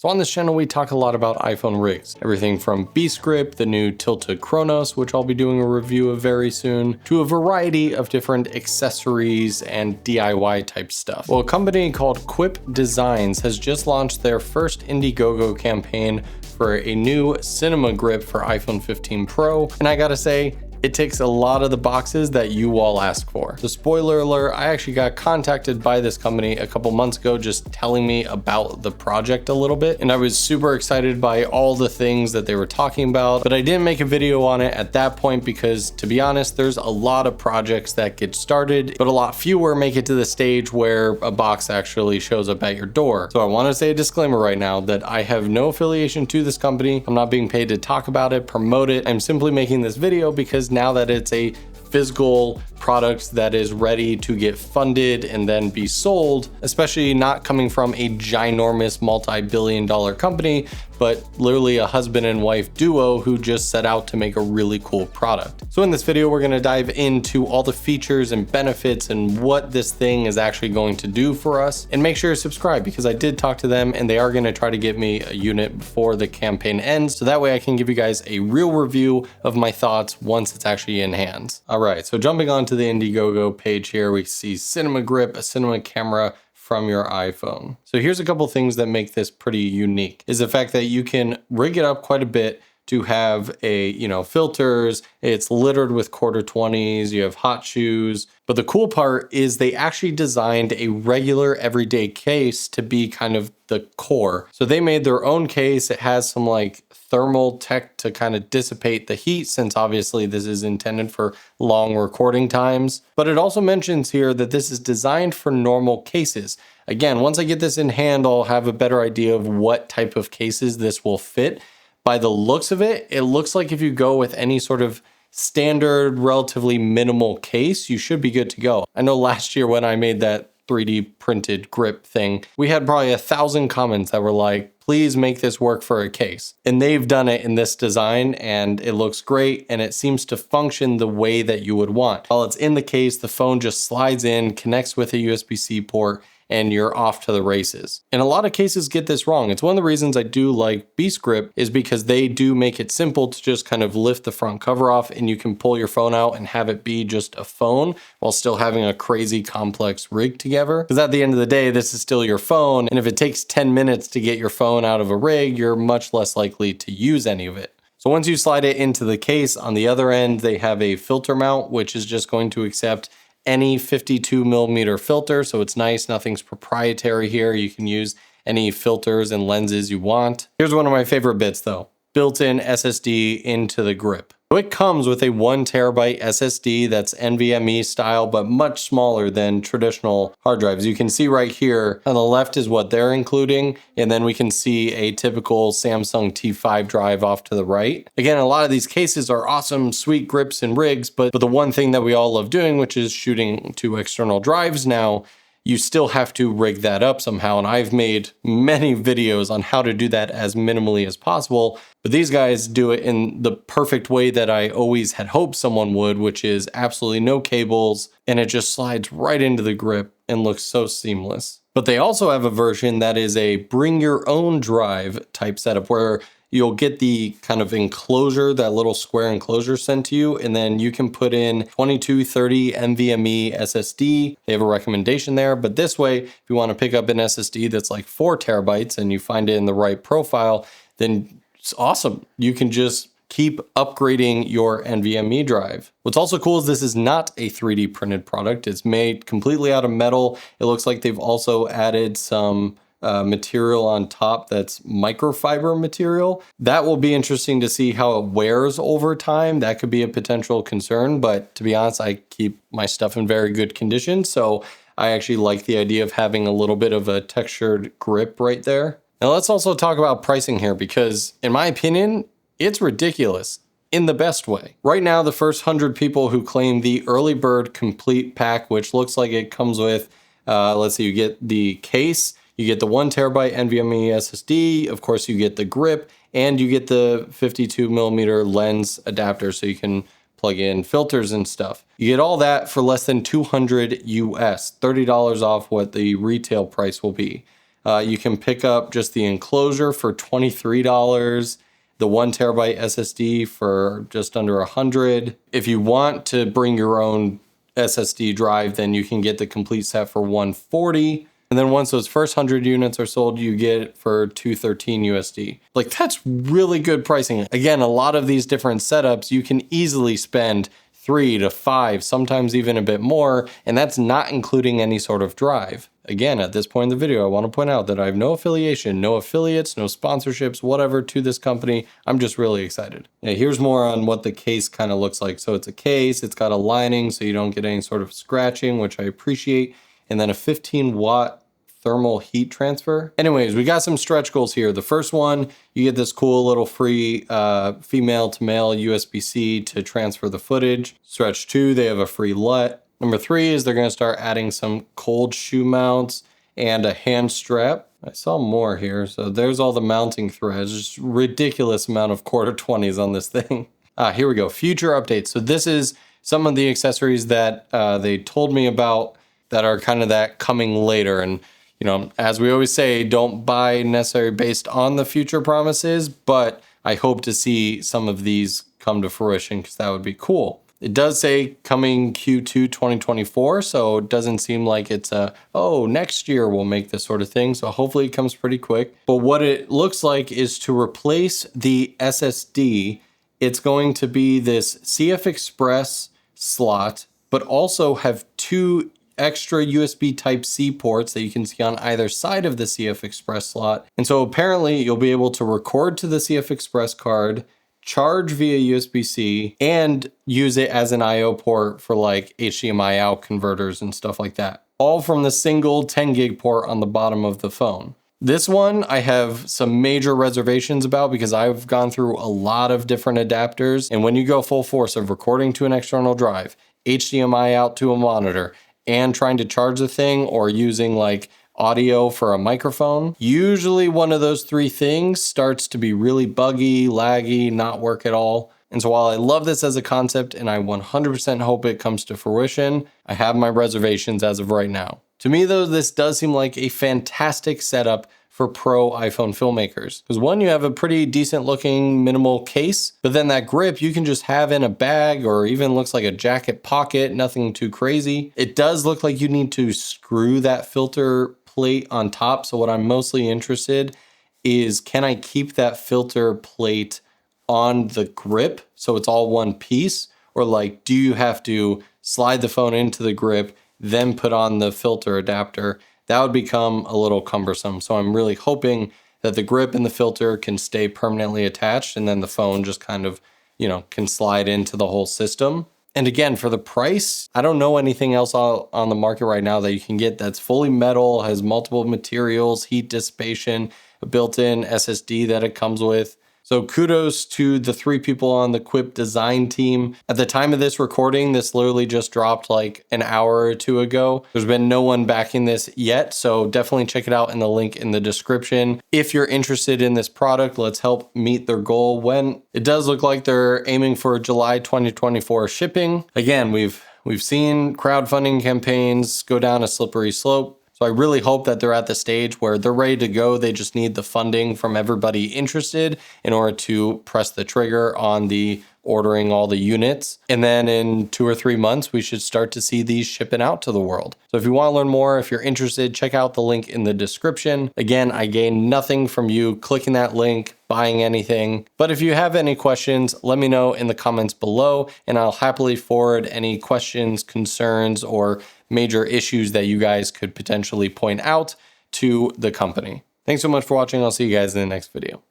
So on this channel, we talk a lot about iPhone rigs. Everything from 𝗬𝗬𝗎, the new 𝗬𝗬𝗙𝗏, which I'll be doing a review of very soon, to a variety of different accessories and DIY type stuff. Well, a company called Quip Designs has just launched their first Indiegogo campaign for a new cinema grip for iPhone 15 Pro. And I gotta say, it ticks a lot of the boxes that you all ask for. So spoiler alert, I actually got contacted by this company a couple months ago just telling me about the project a little bit. And I was super excited by all the things that they were talking about, but I didn't make a video on it at that point because, to be honest, there's a lot of projects that get started, but a lot fewer make it to the stage where a box actually shows up at your door. So I want to say a disclaimer right now that I have no affiliation to this company. I'm not being paid to talk about it, promote it. I'm simply making this video because now that it's a physical product that is ready to get funded and then be sold, especially not coming from a ginormous multi-billion-dollar company, but literally a husband and wife duo who just set out to make a really cool product. So in this video, we're going to dive into all the features and benefits and what this thing is actually going to do for us. And make sure to subscribe because I did talk to them and they are going to try to get me a unit before the campaign ends. So that way I can give you guys a real review of my thoughts once it's actually in hands. All right, so jumping on to the Indiegogo page here, we see cinema grip, a cinema camera from your iPhone. So here's a couple things that make this pretty unique, is the fact that you can rig it up quite a bit to have filters. It's littered with quarter 20s, you have hot shoes. But the cool part is they actually designed a regular everyday case to be kind of the core. So they made their own case. It has some like thermal tech to kind of dissipate the heat, since obviously this is intended for long recording times. But it also mentions here that this is designed for normal cases. Again, once I get this in hand, I'll have a better idea of what type of cases this will fit. By the looks of it, it looks like if you go with any sort of standard, relatively minimal case, you should be good to go. I know last year when I made that 3D printed grip thing, we had probably 1,000 comments that were like, please make this work for a case. And they've done it in this design and it looks great and it seems to function the way that you would want. While it's in the case, the phone just slides in, connects with a USB-C port, and you're off to the races. And a lot of cases get this wrong. It's one of the reasons I do like 𝗬𝗬𝗙𝗏 is because they do make it simple to just kind of lift the front cover off and you can pull your phone out and have it be just a phone while still having a crazy complex rig together. Because at the end of the day, this is still your phone. And if it takes 10 minutes to get your phone out of a rig, you're much less likely to use any of it. So once you slide it into the case, on the other end, they have a filter mount, which is just going to accept any 52mm filter. So it's nice, nothing's proprietary here. You can use any filters and lenses you want. Here's one of my favorite bits though, built-in SSD into the grip. So it comes with a 1TB SSD that's NVMe style, but much smaller than traditional hard drives. You can see right here on the left is what they're including, and then we can see a typical Samsung T5 drive off to the right. Again, a lot of these cases are awesome, sweet grips and rigs, but the one thing that we all love doing, which is shooting to external drives now, you still have to rig that up somehow. And I've made many videos on how to do that as minimally as possible. But these guys do it in the perfect way that I always had hoped someone would, which is absolutely no cables. And it just slides right into the grip and looks so seamless. But they also have a version that is a bring your own drive type setup where you'll get the kind of enclosure, that little square enclosure sent to you, and then you can put in 2230 NVMe SSD. They have a recommendation there, but this way, if you want to pick up an SSD that's like 4 terabytes and you find it in the right profile, then it's awesome. You can just keep upgrading your NVMe drive. What's also cool is this is not a 3D printed product. It's made completely out of metal. It looks like they've also added some material on top that's microfiber material. That will be interesting to see how it wears over time. That could be a potential concern, but to be honest, I keep my stuff in very good condition. So I actually like the idea of having a little bit of a textured grip right there. Now let's also talk about pricing here because in my opinion, it's ridiculous in the best way. Right now, the first 100 people who claim the early bird complete pack, which looks like it comes with, let's see, you get the case, you get the 1TB NVMe SSD, of course you get the grip, and you get the 52mm lens adapter so you can plug in filters and stuff. You get all that for less than $200 US, $30 off what the retail price will be. You can pick up just the enclosure for $23, the 1 terabyte SSD for just under $100. If you want to bring your own SSD drive, then you can get the complete set for $140. And then once those first 100 units are sold, you get it for $213 USD. Like, that's really good pricing. Again, a lot of these different setups, you can easily spend 3 to 5, sometimes even a bit more, and that's not including any sort of drive. Again, at this point in the video, I want to point out that I have no affiliation, no affiliates, no sponsorships, whatever to this company. I'm just really excited. Yeah, here's more on what the case kind of looks like. So it's a case, it's got a lining so you don't get any sort of scratching, which I appreciate. And then a 15-watt thermal heat transfer. Anyways, we got some stretch goals here. The first one, you get this cool little free female to male USB-C to transfer the footage. Stretch 2, they have a free LUT. Number 3 is they're going to start adding some cold shoe mounts and a hand strap. I saw more here. So there's all the mounting threads. Just ridiculous amount of quarter 20s on this thing. Here we go. Future updates. So this is some of the accessories that they told me about that are kind of that coming later. And you know, as we always say, don't buy necessarily based on the future promises, but I hope to see some of these come to fruition because that would be cool. It does say coming Q2 2024, so it doesn't seem like it's oh, next year we'll make this sort of thing. So hopefully it comes pretty quick. But what it looks like is to replace the SSD, it's going to be this CF Express slot, but also have 2 extra USB Type-C ports that you can see on either side of the CF Express slot. And so apparently you'll be able to record to the CF Express card, charge via USB-C, and use it as an I/O port for like HDMI out converters and stuff like that. All from the single 10 gig port on the bottom of the phone. This one I have some major reservations about because I've gone through a lot of different adapters. And when you go full force of recording to an external drive, HDMI out to a monitor, and trying to charge the thing or using like audio for a microphone, usually one of those 3 things starts to be really buggy, laggy, not work at all. And so while I love this as a concept and I 100% hope it comes to fruition, I have my reservations as of right now. To me though, this does seem like a fantastic setup for pro iPhone filmmakers. Because one, you have a pretty decent looking minimal case, but then that grip you can just have in a bag or even looks like a jacket pocket, nothing too crazy. It does look like you need to screw that filter plate on top. So what I'm mostly interested is, can I keep that filter plate on the grip so it's all one piece? Or like, do you have to slide the phone into the grip, then put on the filter adapter? That would become a little cumbersome. So I'm really hoping that the grip and the filter can stay permanently attached and then the phone just kind of, you know, can slide into the whole system. And again, for the price, I don't know anything else on the market right now that you can get that's fully metal, has multiple materials, heat dissipation, a built-in SSD that it comes with. So kudos to the 3 people on the Quip design team. At the time of this recording, this literally just dropped like an hour or 2 ago. There's been no one backing this yet, so definitely check it out in the link in the description. If you're interested in this product, let's help meet their goal. When it does look like they're aiming for July 2024 shipping. Again, we've seen crowdfunding campaigns go down a slippery slope. So I really hope that they're at the stage where they're ready to go. They just need the funding from everybody interested in order to press the trigger on the ordering all the units. And then in 2 or 3 months, we should start to see these shipping out to the world. So if you want to learn more, if you're interested, check out the link in the description. Again, I gain nothing from you clicking that link, buying anything. But if you have any questions, let me know in the comments below, and I'll happily forward any questions, concerns, or major issues that you guys could potentially point out to the company. Thanks so much for watching. I'll see you guys in the next video.